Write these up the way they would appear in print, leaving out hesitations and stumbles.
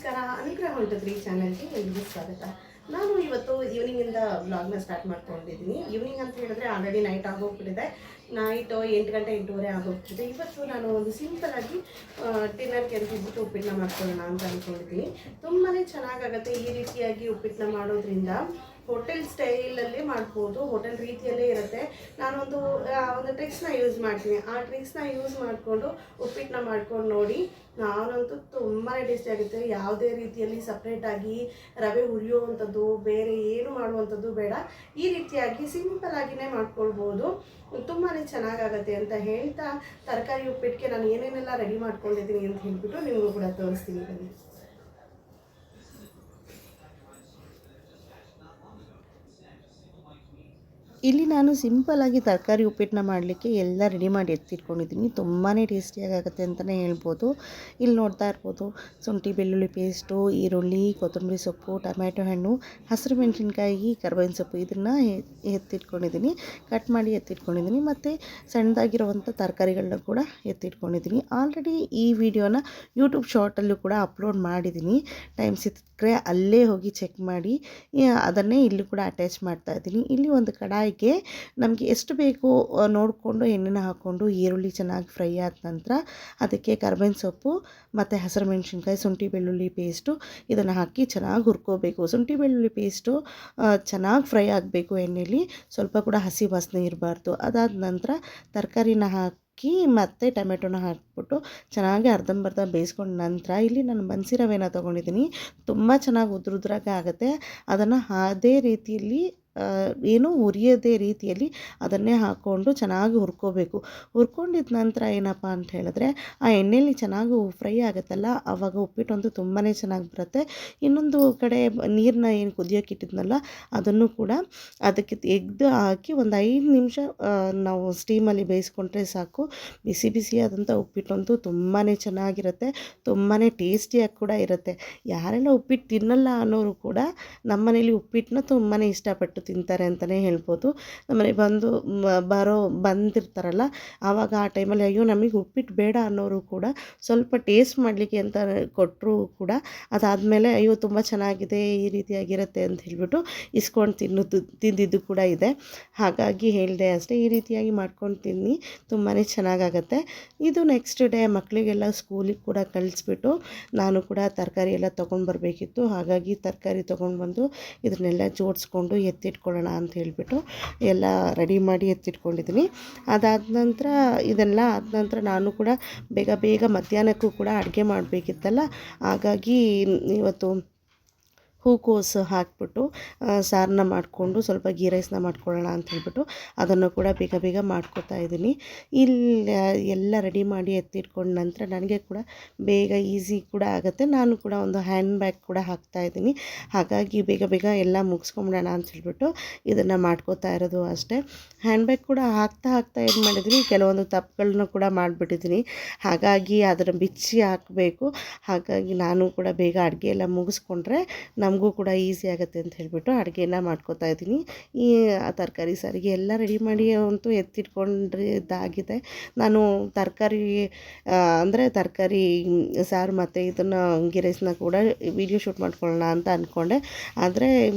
ನಮಸ್ಕಾರ, ಅನುಗ್ರಹ ಹೊಂಟದ್ರಿ ಚಾನಲ್ಗೆ ಎಲ್ರಿಗೂ ಸ್ವಾಗತ. ನಾನು ಇವತ್ತು ಈವ್ನಿಂಗಿಂದ ವ್ಲಾಗ್ನ ಸ್ಟಾರ್ಟ್ ಮಾಡ್ಕೊಂಡಿದ್ದೀನಿ. ಈವ್ನಿಂಗ್ ಅಂತ ಹೇಳಿದ್ರೆ ಆಲ್ರೆಡಿ ನೈಟ್ ಆಗೋಗ್ಬಿಟ್ಟಿದೆ. ನೈಟ್ 8 ಗಂಟೆ 8:30 ಆಗೋಗ್ಬಿಟ್ಟಿದೆ. ಇವತ್ತು ನಾನು ಒಂದು ಸಿಂಪಲಾಗಿ ಡಿನ್ನರ್ಗೆ ಅಂತ ಹೇಳ್ಬಿಟ್ಟು ಉಪ್ಪಿಟ್ಟನ್ನ ಮಾಡ್ಕೊಳ್ಳೋಣ ಅಂತ ಅಂದ್ಕೊಂಡಿದ್ದೀನಿ. ತುಂಬಾ ಚೆನ್ನಾಗಾಗುತ್ತೆ ಈ ರೀತಿಯಾಗಿ ಉಪ್ಪಿಟ್ಟನ್ನ ಮಾಡೋದ್ರಿಂದ. ಹೋಟೆಲ್ ಸ್ಟೈಲಲ್ಲೇ ಮಾಡ್ಬೋದು, ಹೋಟೆಲ್ ರೀತಿಯಲ್ಲೇ ಇರುತ್ತೆ. ನಾನೊಂದು ಒಂದು ಟ್ರಿಕ್ಸ್ನ ಯೂಸ್ ಮಾಡ್ತೀನಿ. ಆ ಟ್ರಿಕ್ಸ್ನ ಯೂಸ್ ಮಾಡಿಕೊಂಡು ಉಪ್ಪಿಟ್ಟನ್ನ ಮಾಡ್ಕೊಂಡು ನೋಡಿ. ನಾನಂತೂ ತುಂಬಾ ಟೇಸ್ಟಿ ಆಗುತ್ತೆ. ಯಾವುದೇ ರೀತಿಯಲ್ಲಿ ಸಪ್ರೇಟಾಗಿ ರವೆ ಹುರಿಯುವಂಥದ್ದು ಬೇರೆ ಏನು ಮಾಡುವಂಥದ್ದು ಬೇಡ. ಈ ರೀತಿಯಾಗಿ ಸಿಂಪಲ್ಲಾಗಿಯೇ ಮಾಡ್ಕೊಳ್ಬೋದು. ತುಂಬಾ ಚೆನ್ನಾಗಾಗತ್ತೆ ಅಂತ ಹೇಳ್ತಾ ತರಕಾರಿ ಉಪ್ಪಿಟ್ಟಿಗೆ ನಾನು ಏನೇನೆಲ್ಲ ರೆಡಿ ಮಾಡ್ಕೊಂಡಿದ್ದೀನಿ ಅಂತ ಹೇಳ್ಬಿಟ್ಟು ನಿಮಗೂ ಕೂಡ ತೋರಿಸ್ತೀನಿ ಬನ್ನಿ. ಇಲ್ಲಿ ನಾನು ಸಿಂಪಲ್ಲಾಗಿ ತರಕಾರಿ ಉಪ್ಪಿಟ್ಟನ್ನ ಮಾಡಲಿಕ್ಕೆ ಎಲ್ಲ ರೆಡಿ ಮಾಡಿ ಎತ್ತಿಟ್ಕೊಂಡಿದ್ದೀನಿ. ತುಂಬಾ ಟೇಸ್ಟಿಯಾಗುತ್ತೆ ಅಂತಲೇ ಹೇಳ್ಬೋದು. ಇಲ್ಲಿ ನೋಡ್ತಾ ಇರ್ಬೋದು, ಶುಂಠಿ ಬೆಳ್ಳುಳ್ಳಿ ಪೇಸ್ಟು, ಈರುಳ್ಳಿ, ಕೊತ್ತಂಬರಿ ಸೊಪ್ಪು, ಟೊಮ್ಯಾಟೊ ಹಣ್ಣು, ಹಸಿರು ಮೆಣಸಿನ್ಕಾಯಿ, ಕರ್ಬೇವಿನ ಸೊಪ್ಪು ಇದನ್ನು ಎತ್ತಿಟ್ಕೊಂಡಿದ್ದೀನಿ, ಕಟ್ ಮಾಡಿ ಎತ್ತಿಟ್ಕೊಂಡಿದ್ದೀನಿ. ಮತ್ತು ಸಣ್ಣದಾಗಿರುವಂಥ ತರಕಾರಿಗಳನ್ನ ಕೂಡ ಎತ್ತಿಟ್ಕೊಂಡಿದ್ದೀನಿ. ಆಲ್ರೆಡಿ ಈ ವಿಡಿಯೋನ ಯೂಟ್ಯೂಬ್ ಶಾರ್ಟಲ್ಲೂ ಕೂಡ ಅಪ್ಲೋಡ್ ಮಾಡಿದ್ದೀನಿ. ಟೈಮ್ ಸಿಕ್ಕರೆ ಅಲ್ಲೇ ಹೋಗಿ ಚೆಕ್ ಮಾಡಿ. ಅದನ್ನೇ ಇಲ್ಲಿ ಕೂಡ ಅಟ್ಯಾಚ್ ಮಾಡ್ತಾಯಿದ್ದೀನಿ. ಇಲ್ಲಿ ಒಂದು ಕಡಾಯಿಗೆ ನಮಗೆ ಎಷ್ಟು ಬೇಕು ನೋಡಿಕೊಂಡು ಎಣ್ಣೆನ ಹಾಕ್ಕೊಂಡು ಈರುಳ್ಳಿ ಚೆನ್ನಾಗಿ ಫ್ರೈ ಆದ ನಂತರ ಅದಕ್ಕೆ ಕರ್ಬೇವಿನ ಸೊಪ್ಪು ಮತ್ತು ಹಸಿರು ಮೆಣಸಿನ್ಕಾಯಿ, ಶುಂಠಿ ಬೆಳ್ಳುಳ್ಳಿ ಪೇಸ್ಟು ಇದನ್ನು ಹಾಕಿ ಚೆನ್ನಾಗಿ ಹುರ್ಕೋಬೇಕು. ಶುಂಠಿ ಬೆಳ್ಳುಳ್ಳಿ ಪೇಸ್ಟು ಚೆನ್ನಾಗಿ ಫ್ರೈ ಆಗಬೇಕು ಎಣ್ಣೆಯಲ್ಲಿ, ಸ್ವಲ್ಪ ಕೂಡ ಹಸಿ ವಾಸನೆ ಇರಬಾರ್ದು. ಅದಾದ ನಂತರ ತರಕಾರಿನ ಹಾಕಿ ಮತ್ತು ಟೊಮೆಟೊನ ಹಾಕ್ಬಿಟ್ಟು ಚೆನ್ನಾಗಿ ಅರ್ಧಂಬರ್ಧ ಬೇಯಿಸ್ಕೊಂಡ ನಂತರ ಇಲ್ಲಿ ನಾನು ಬನ್ಸಿ ರವೆನ ತೊಗೊಂಡಿದ್ದೀನಿ. ತುಂಬ ಚೆನ್ನಾಗಿ ಉದ್ರುದ್ರಾಗ ಆಗುತ್ತೆ. ಅದನ್ನು ಅದೇ ರೀತಿಯಲ್ಲಿ ಏನೂ ಉರಿಯದೇ ರೀತಿಯಲ್ಲಿ ಅದನ್ನೇ ಹಾಕ್ಕೊಂಡು ಚೆನ್ನಾಗಿ ಹುರ್ಕೋಬೇಕು. ಹುರ್ಕೊಂಡಿದ್ದ ನಂತರ ಏನಪ್ಪ ಅಂತ ಹೇಳಿದ್ರೆ ಆ ಎಣ್ಣೆಯಲ್ಲಿ ಚೆನ್ನಾಗಿ ಫ್ರೈ ಆಗುತ್ತಲ್ಲ, ಆವಾಗ ಉಪ್ಪಿಟ್ಟಂತೂ ತುಂಬಾ ಚೆನ್ನಾಗಿ ಬರುತ್ತೆ. ಇನ್ನೊಂದು ಕಡೆ ನೀರನ್ನ ಏನು ಕುದಿಯೋಕೆ ಇಟ್ಟಿದ್ನಲ್ಲ ಅದನ್ನು ಕೂಡ ಅದಕ್ಕೆ ತೆಗೆದು ಹಾಕಿ ಒಂದು 5 ನಿಮಿಷ ನಾವು ಸ್ಟೀಮಲ್ಲಿ ಬೇಯಿಸ್ಕೊಂಡ್ರೆ ಸಾಕು. ಬಿಸಿ ಬಿಸಿಯಾದಂಥ ಉಪ್ಪಿಟ್ಟಂತೂ ತುಂಬಾ ಚೆನ್ನಾಗಿರುತ್ತೆ, ತುಂಬಾ ಟೇಸ್ಟಿಯಾಗಿ ಕೂಡ ಇರುತ್ತೆ. ಯಾರೆಲ್ಲ ಉಪ್ಪಿಟ್ಟು ತಿನ್ನಲ್ಲ ಅನ್ನೋರು ಕೂಡ ನಮ್ಮನೇಲಿ ಉಪ್ಪಿಟ್ಟನ್ನ ತುಂಬಾ ಇಷ್ಟಪಟ್ಟು ತಿಂತಾರೆ ಅಂತಲೇ ಹೇಳ್ಬೋದು. ನಮ್ಮನೆಗೆ ಬಂದಿರ್ತಾರಲ್ಲ ಆವಾಗ ಆ ಟೈಮಲ್ಲಿ ಅಯ್ಯೋ ನಮಗೆ ಉಪ್ಪಿಟ್ಟು ಬೇಡ ಅನ್ನೋರು ಕೂಡ ಸ್ವಲ್ಪ ಟೇಸ್ಟ್ ಮಾಡಲಿಕ್ಕೆ ಅಂತ ಕೊಟ್ಟರು ಕೂಡ ಅದಾದಮೇಲೆ ಅಯ್ಯೋ ತುಂಬ ಚೆನ್ನಾಗಿದೆ ಈ ರೀತಿಯಾಗಿರುತ್ತೆ ಅಂತ ಹೇಳ್ಬಿಟ್ಟು ಇಸ್ಕೊಂಡು ತಿಂದಿದ್ದು ಕೂಡ ಇದೆ. ಹಾಗಾಗಿ ಹೇಳಿದೆ ಅಷ್ಟೇ, ಈ ರೀತಿಯಾಗಿ ಮಾಡ್ಕೊಂಡು ತಿನ್ನಿ, ತುಂಬಾ ಚೆನ್ನಾಗಾಗತ್ತೆ. ಇದು ನೆಕ್ಸ್ಟ್ ಡೇ ಮಕ್ಕಳಿಗೆಲ್ಲ ಸ್ಕೂಲಿಗೆ ಕೂಡ ಕಳಿಸ್ಬಿಟ್ಟು ನಾನು ಕೂಡ ತರಕಾರಿ ಎಲ್ಲ ತೊಗೊಂಡು ಬರಬೇಕಿತ್ತು. ಹಾಗಾಗಿ ತರಕಾರಿ ತೊಗೊಂಡು ಬಂದು ಇದನ್ನೆಲ್ಲ ಜೋಡಿಸ್ಕೊಂಡು ಎತ್ತಿಟ್ಕೊಳ್ಳೋಣ ಅಂತ ಹೇಳ್ಬಿಟ್ಟು ಎಲ್ಲ ರೆಡಿ ಮಾಡಿ ಎತ್ತಿಟ್ಕೊಂಡಿದ್ದೀನಿ. ಅದಾದ ನಂತರ ಇದೆಲ್ಲ ಆದ ನಂತರ ನಾನು ಕೂಡ ಬೇಗ ಮಧ್ಯಾಹ್ನಕ್ಕೂ ಕೂಡ ಅಡುಗೆ ಮಾಡಬೇಕಿತ್ತಲ್ಲ, ಹಾಗಾಗಿ ಇವತ್ತು ಹೂಕೋಸು ಹಾಕಿಬಿಟ್ಟು ಸಾರನ್ನ ಮಾಡಿಕೊಂಡು ಸ್ವಲ್ಪ ಗೀ ರೈಸ್ನ ಮಾಡ್ಕೊಳ್ಳೋಣ ಅಂತ ಹೇಳ್ಬಿಟ್ಟು ಅದನ್ನು ಕೂಡ ಬೇಗ ಮಾಡ್ಕೊತಾ ಇದ್ದೀನಿ. ಇಲ್ಲಿ ಎಲ್ಲ ರೆಡಿ ಮಾಡಿ ಎತ್ತಿಟ್ಕೊಂಡ ನಂತರ ನನಗೆ ಕೂಡ ಬೇಗ ಈಸಿ ಕೂಡ ಆಗುತ್ತೆ. ನಾನು ಕೂಡ ಒಂದು ಹ್ಯಾಂಡ್ ಬ್ಯಾಗ್ ಕೂಡ ಹಾಕ್ತಾಯಿದ್ದೀನಿ. ಹಾಗಾಗಿ ಬೇಗ ಎಲ್ಲ ಮುಗಿಸ್ಕೊಂಬಿಡೋಣ ಅಂತ ಹೇಳ್ಬಿಟ್ಟು ಇದನ್ನು ಮಾಡ್ಕೋತಾ ಇರೋದು ಅಷ್ಟೇ. ಹ್ಯಾಂಡ್ ಬ್ಯಾಗ್ ಕೂಡ ಹಾಕ್ತಾ ಏನು ಮಾಡಿದ್ದೀನಿ, ಕೆಲವೊಂದು ತಪ್ಪುಗಳನ್ನ ಕೂಡ ಮಾಡಿಬಿಟ್ಟಿದ್ದೀನಿ. ಹಾಗಾಗಿ ಅದನ್ನು ಬಿಚ್ಚಿ ಹಾಕಬೇಕು. ಹಾಗಾಗಿ ನಾನು ಕೂಡ ಬೇಗ ಅಡುಗೆ ಎಲ್ಲ ಮುಗಿಸ್ಕೊಂಡ್ರೆ ನಮಗೂ ಕೂಡ ಈಸಿ ಆಗುತ್ತೆ ಅಂತ ಹೇಳ್ಬಿಟ್ಟು ಅಡುಗೆನ ಮಾಡ್ಕೋತಾ ಇದ್ದೀನಿ. ಈ ತರಕಾರಿ ಸಾರಿಗೆ ಎಲ್ಲ ರೆಡಿ ಮಾಡಿ ಅಂತೂ ಎತ್ತಿಟ್ಕೊಂಡಿದ್ದಾಗಿದೆ. ನಾನು ತರಕಾರಿ ಸಾರು ಮತ್ತು ಇದನ್ನು ಗೀ ರೈಸ್ನ ಕೂಡ ವಿಡಿಯೋ ಶೂಟ್ ಮಾಡ್ಕೊಳ್ಳೋಣ ಅಂತ ಅಂದ್ಕೊಂಡೆ. ಆದರೆ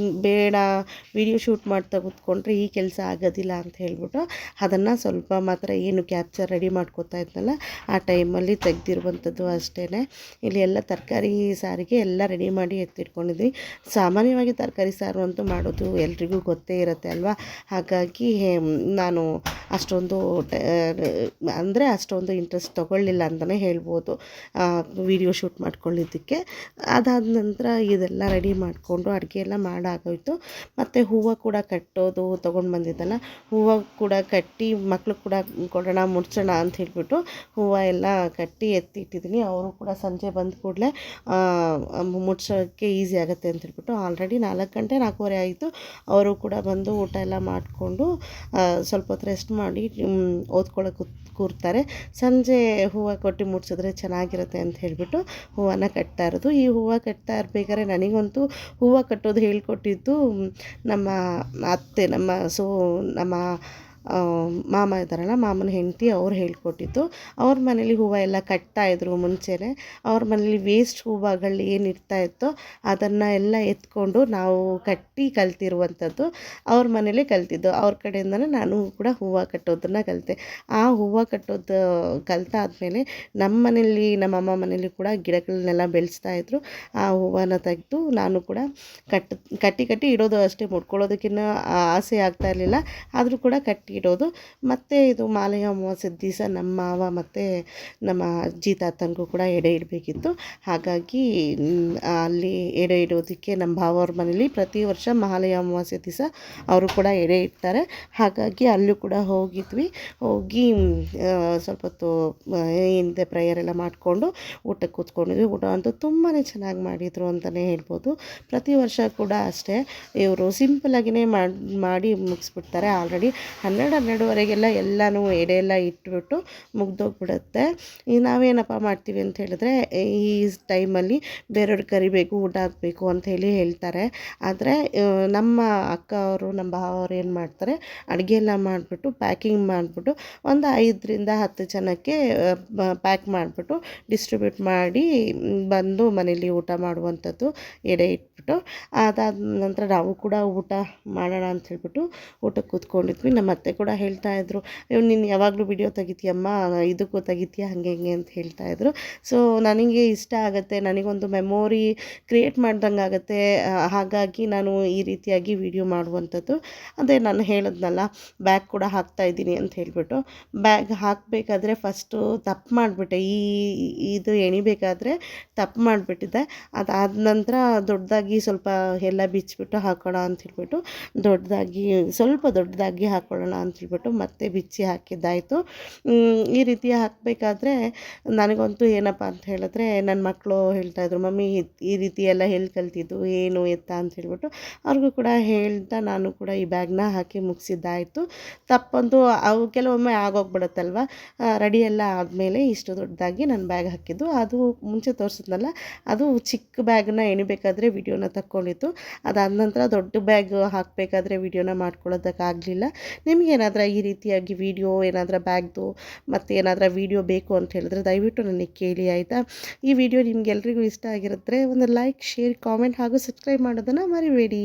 ಬೇಡ, ವಿಡಿಯೋ ಶೂಟ್ ಮಾಡ್ತಾ ಕೂತ್ಕೊಂಡ್ರೆ ಈ ಕೆಲಸ ಆಗೋದಿಲ್ಲ ಅಂತ ಹೇಳ್ಬಿಟ್ಟು ಅದನ್ನು ಸ್ವಲ್ಪ ಮಾತ್ರ ಏನು ಕ್ಯಾಪ್ಚರ್ ರೆಡಿ ಮಾಡ್ಕೋತಾ ಇದ್ನಲ್ಲ ಆ ಟೈಮಲ್ಲಿ ತೆಗೆದಿರುವಂಥದ್ದು ಅಷ್ಟೇ. ಇಲ್ಲಿ ಎಲ್ಲ ತರಕಾರಿ ಸಾರಿಗೆ ಎಲ್ಲ ರೆಡಿ ಮಾಡಿ ಎತ್ತಿಟ್ಕೊಂಡಿದ್ವಿ. ಸಾಮಾನ್ಯವಾಗಿ ತರಕಾರಿ ಸಾರು ಅಂತೂ ಮಾಡೋದು ಎಲ್ರಿಗೂ ಗೊತ್ತೇ ಇರುತ್ತೆ ಅಲ್ವಾ. ಹಾಗಾಗಿ ನಾನು ಅಷ್ಟೊಂದು ಇಂಟ್ರೆಸ್ಟ್ ತೊಗೊಳ್ಳಿಲ್ಲ ಅಂತಲೇ ಹೇಳ್ಬೋದು ವಿಡಿಯೋ ಶೂಟ್ ಮಾಡ್ಕೊಳ್ಳಿದ್ದಕ್ಕೆ. ಅದಾದ ನಂತರ ಇದೆಲ್ಲ ರೆಡಿ ಮಾಡಿಕೊಂಡು ಅಡುಗೆ ಎಲ್ಲ ಮಾಡಾಗೋಯ್ತು. ಮತ್ತು ಹೂವು ಕೂಡ ಕಟ್ಟೋದು ತೊಗೊಂಡು ಬಂದಿದ್ದಲ್ಲ, ಹೂವು ಕೂಡ ಕಟ್ಟಿ ಮಕ್ಕಳು ಕೂಡ ಕೊಡೋಣ ಮುಡ್ಸೋಣ ಅಂತ ಹೇಳ್ಬಿಟ್ಟು ಹೂವು ಎಲ್ಲ ಕಟ್ಟಿ ಎತ್ತಿಟ್ಟಿದ್ದೀನಿ. ಅವರು ಕೂಡ ಸಂಜೆ ಬಂದ ಕೂಡಲೇ ಮುಡ್ಸೋಕ್ಕೆ ಈಸಿ ಆಗುತ್ತೆ ಅಂತ ಹೇಳ್ಬಿಟ್ಟು ಆಲ್ರೆಡಿ 4 ಗಂಟೆ 4:15 ಆಯಿತು. ಅವರು ಕೂಡ ಬಂದು ಊಟ ಎಲ್ಲ ಮಾಡಿಕೊಂಡು ಸ್ವಲ್ಪ ಹೊತ್ತು ರೆಸ್ಟ್ ಮಾಡಿ ಓದ್ಕೊಳ್ಳೋಕೆ ಕೂರ್ತಾರೆ. ಸಂಜೆ ಹೂವು ಕೊಟ್ಟು ಮುಡ್ಸಿದ್ರೆ ಚೆನ್ನಾಗಿರುತ್ತೆ ಅಂತ ಹೇಳಿಬಿಟ್ಟು ಹೂವನ್ನು ಕಟ್ತಾ ಇರೋದು. ಈ ಹೂವು ಕಟ್ತಾ ಇರಬೇಕಾದ್ರೆ ನನಗಂತೂ ಹೂವು ಕಟ್ಟೋದು ಹೇಳ್ಕೊಟ್ಟಿದ್ದು ನಮ್ಮ ಅತ್ತೆ, ನಮ್ಮ ಮಾಮ ಇದ್ದಾರಲ್ಲ, ಮಾಮನ ಹೆಂಡತಿ ಅವ್ರು ಹೇಳ್ಕೊಟ್ಟಿದ್ದು. ಅವ್ರ ಮನೇಲಿ ಹೂವು ಎಲ್ಲ ಕಟ್ತಾಯಿದ್ರು ಮುಂಚೆನೇ. ಅವ್ರ ಮನೇಲಿ ವೇಸ್ಟ್ ಹೂವುಗಳು ಏನಿರ್ತಾ ಇತ್ತೋ ಅದನ್ನು ಎಲ್ಲ ಎತ್ಕೊಂಡು ನಾವು ಕಟ್ಟಿ ಕಲ್ತಿರುವಂಥದ್ದು. ಅವ್ರ ಮನೇಲೇ ಕಲ್ತಿದ್ದು. ಅವ್ರ ಕಡೆಯಿಂದನೇ ನಾನು ಕೂಡ ಹೂವು ಕಟ್ಟೋದನ್ನು ಕಲಿತೆ. ಆ ಹೂವು ಕಟ್ಟೋದು ಕಲ್ತಾದ್ಮೇಲೆ ನಮ್ಮ ಮನೇಲಿ, ನಮ್ಮ ಅಮ್ಮ ಮನೇಲಿ ಕೂಡ ಗಿಡಗಳನ್ನೆಲ್ಲ ಬೆಳೆಸ್ತಾಯಿದ್ರು. ಆ ಹೂವನ್ನ ತೆಗೆದು ನಾನು ಕೂಡ ಕಟ್ಟಿ ಇಡೋದು ಅಷ್ಟೇ, ಮುಡ್ಕೊಳ್ಳೋದಕ್ಕಿನ್ನ ಆಸೆ ಆಗ್ತಾ ಇರಲಿಲ್ಲ. ಆದರೂ ಕೂಡ ಕಟ್ಟಿ ಇಡೋದು. ಮತ್ತು ಇದು ಮಾಲೆಯ ಅಮಾವಾಸ್ಯೆ ದಿವಸ ನಮ್ಮ ಮಾವ ಮತ್ತು ನಮ್ಮ ಅಜ್ಜಿ ತಾತನಿಗೂ ಕೂಡ ಎಡೆ ಇಡಬೇಕಿತ್ತು. ಹಾಗಾಗಿ ಅಲ್ಲಿ ಎಡೆ ಇಡೋದಕ್ಕೆ ನಮ್ಮ ಭಾವ ಅವ್ರ ಮನೇಲಿ ಪ್ರತಿ ವರ್ಷ ಮಹಾಲಯ ಅಮಾವಾಸ್ಯೆ ದಿವಸ ಅವರು ಕೂಡ ಎಡೆ ಇಡ್ತಾರೆ. ಹಾಗಾಗಿ ಅಲ್ಲೂ ಕೂಡ ಹೋಗಿದ್ವಿ. ಹೋಗಿ ಸ್ವಲ್ಪ ಹೊತ್ತು ಹಿಂದೆ ಪ್ರೇಯರ್ ಎಲ್ಲ ಮಾಡಿಕೊಂಡು ಊಟಕ್ಕೆ ಕೂತ್ಕೊಂಡಿದ್ವಿ. ಊಟ ಅಂತೂ ತುಂಬಾ ಚೆನ್ನಾಗಿ ಮಾಡಿದರು ಅಂತಲೇ ಹೇಳ್ಬೋದು. ಪ್ರತಿ ವರ್ಷ ಕೂಡ ಅಷ್ಟೇ, ಇವರು ಸಿಂಪಲಾಗಿಯೇ ಮಾಡಿ ಮುಗಿಸ್ಬಿಡ್ತಾರೆ. ಆಲ್ರೆಡಿ 12:30ವರೆಗೆಲ್ಲ ಎಲ್ಲನೂ ಎಡೆ ಎಲ್ಲ ಇಟ್ಬಿಟ್ಟು ಮುಗ್ದೋಗ್ಬಿಡುತ್ತೆ. ನಾವೇನಪ್ಪ ಮಾಡ್ತೀವಿ ಅಂತ ಹೇಳಿದ್ರೆ, ಈ ಟೈಮಲ್ಲಿ ಬೇರೆಯವ್ರಿಗೆ ಕರಿಬೇಕು, ಊಟ ಹಾಕಬೇಕು ಅಂತ ಹೇಳ್ತಾರೆ. ಆದರೆ ನಮ್ಮ ಅಕ್ಕ ಅವರು, ನಮ್ಮ ಭಾವ ಅವರು ಏನು ಮಾಡ್ತಾರೆ, ಅಡುಗೆ ಎಲ್ಲ ಮಾಡಿಬಿಟ್ಟು ಪ್ಯಾಕಿಂಗ್ ಮಾಡಿಬಿಟ್ಟು ಒಂದು 5ರಿಂದ 10 ಜನಕ್ಕೆ ಪ್ಯಾಕ್ ಮಾಡಿಬಿಟ್ಟು ಡಿಸ್ಟ್ರಿಬ್ಯೂಟ್ ಮಾಡಿ ಬಂದು ಮನೇಲಿ ಊಟ ಮಾಡುವಂಥದ್ದು. ಎಡೆ ಇಟ್ಬಿಟ್ಟು ಅದಾದ ನಂತರ ನಾವು ಕೂಡ ಊಟ ಮಾಡೋಣ ಅಂತ ಹೇಳ್ಬಿಟ್ಟು ಊಟಕ್ಕೆ ಕೂತ್ಕೊಂಡಿದ್ವಿ. ನಮ್ಮ ಅತ್ತೆ ಕೂಡ ಹೇಳ್ತಾಯಿದ್ರು, ನೀನು ಯಾವಾಗಲೂ ವಿಡಿಯೋ ತೆಗಿತೀಯಮ್ಮ, ಇದಕ್ಕೂ ತೆಗಿತೀಯ, ಹಾಗೆ ಹಿಂಗೆ ಅಂತ ಹೇಳ್ತಾಯಿದ್ರು. ಸೊ ನನಗೆ ಇಷ್ಟ ಆಗುತ್ತೆ, ನನಗೊಂದು ಮೆಮೊರಿ ಕ್ರಿಯೇಟ್ ಮಾಡ್ದಂಗೆ ಆಗುತ್ತೆ. ಹಾಗಾಗಿ ನಾನು ಈ ರೀತಿಯಾಗಿ ವಿಡಿಯೋ ಮಾಡುವಂಥದ್ದು. ಅದೇ ನಾನು ಹೇಳಿದ್ನಲ್ಲ, ಬ್ಯಾಗ್ ಕೂಡ ಹಾಕ್ತಾಯಿದ್ದೀನಿ ಅಂತ ಹೇಳ್ಬಿಟ್ಟು. ಬ್ಯಾಗ್ ಹಾಕಬೇಕಾದ್ರೆ ಫಸ್ಟು ತಪ್ಪು ಮಾಡಿಬಿಟ್ಟೆ. ಇದು ಎಣಿಬೇಕಾದ್ರೆ ತಪ್ಪು ಮಾಡಿಬಿಟ್ಟಿದ್ದೆ. ಅದಾದ ನಂತರ ದೊಡ್ಡದಾಗಿ ಸ್ವಲ್ಪ ಎಲ್ಲ ಬಿಚ್ಚಿಬಿಟ್ಟು ಹಾಕೋಣ ಅಂತ ಹೇಳ್ಬಿಟ್ಟು ಸ್ವಲ್ಪ ದೊಡ್ಡದಾಗಿ ಹಾಕ್ಕೊಳ್ಳೋಣ ಅಂತ ಹೇಳ್ಬಿಟ್ಟು ಮತ್ತೆ ಬಿಚ್ಚಿ ಹಾಕಿದ್ದಾಯಿತು. ಈ ರೀತಿ ಹಾಕಬೇಕಾದ್ರೆ ನನಗಂತೂ ಏನಪ್ಪ ಅಂತ ಹೇಳಿದ್ರೆ, ನನ್ನ ಮಕ್ಕಳು ಹೇಳ್ತಾಯಿದ್ರು, ಮಮ್ಮಿ ಈ ರೀತಿ ಎಲ್ಲ ಎಲ್ಲಿ ಕಲ್ತಿದ್ದು, ಏನು ಎತ್ತ ಅಂತ ಹೇಳ್ಬಿಟ್ಟು. ಅವ್ರಿಗೂ ಕೂಡ ಹೇಳ್ತಾ ನಾನು ಕೂಡ ಈ ಬ್ಯಾಗ್ನ ಹಾಕಿ ಮುಗಿಸಿದ್ದಾಯಿತು. ತಪ್ಪಂತೂ ಅವು ಕೆಲವೊಮ್ಮೆ ಆಗೋಗ್ಬಿಡುತ್ತಲ್ವ. ರೆಡಿ ಎಲ್ಲ ಆದಮೇಲೆ ಇಷ್ಟು ದೊಡ್ಡದಾಗಿ ನಾನು ಬ್ಯಾಗ್ ಹಾಕಿದ್ದು. ಅದು ಮುಂಚೆ ತೋರಿಸಿದ್ನಲ್ಲ, ಅದು ಚಿಕ್ಕ ಬ್ಯಾಗನ್ನ ಎಣಿಬೇಕಾದ್ರೆ ವಿಡಿಯೋನ ತಕ್ಕೊಂಡಿತ್ತು. ಅದಾದ ನಂತರ ದೊಡ್ಡ ಬ್ಯಾಗ್ ಹಾಕಬೇಕಾದ್ರೆ ವಿಡಿಯೋನ ಮಾಡ್ಕೊಳ್ಳೋದಕ್ಕಾಗಲಿಲ್ಲ. ನಿಮಗೇನಾದರೂ ಈ ರೀತಿಯಾಗಿ ವಿಡಿಯೋ ಏನಾದರೂ ಬ್ಯಾಗ್ದು ಮತ್ತು ಏನಾದರೂ ವಿಡಿಯೋ ಬೇಕು ಅಂತ ಹೇಳಿದ್ರೆ ದಯವಿಟ್ಟು ನನಗೆ ಕೇಳಿ, ಆಯಿತಾ. ಈ ವಿಡಿಯೋ ನಿಮಗೆಲ್ರಿಗೂ ಇಷ್ಟ ಆಗಿರುತ್ತೆ ಒಂದು ಲೈಕ್, ಶೇರ್, ಕಾಮೆಂಟ್ ಹಾಗೂ ಸಬ್ಸ್ಕ್ರೈಬ್ ಮಾಡೋದನ್ನು ಮರಿಬೇಡಿ.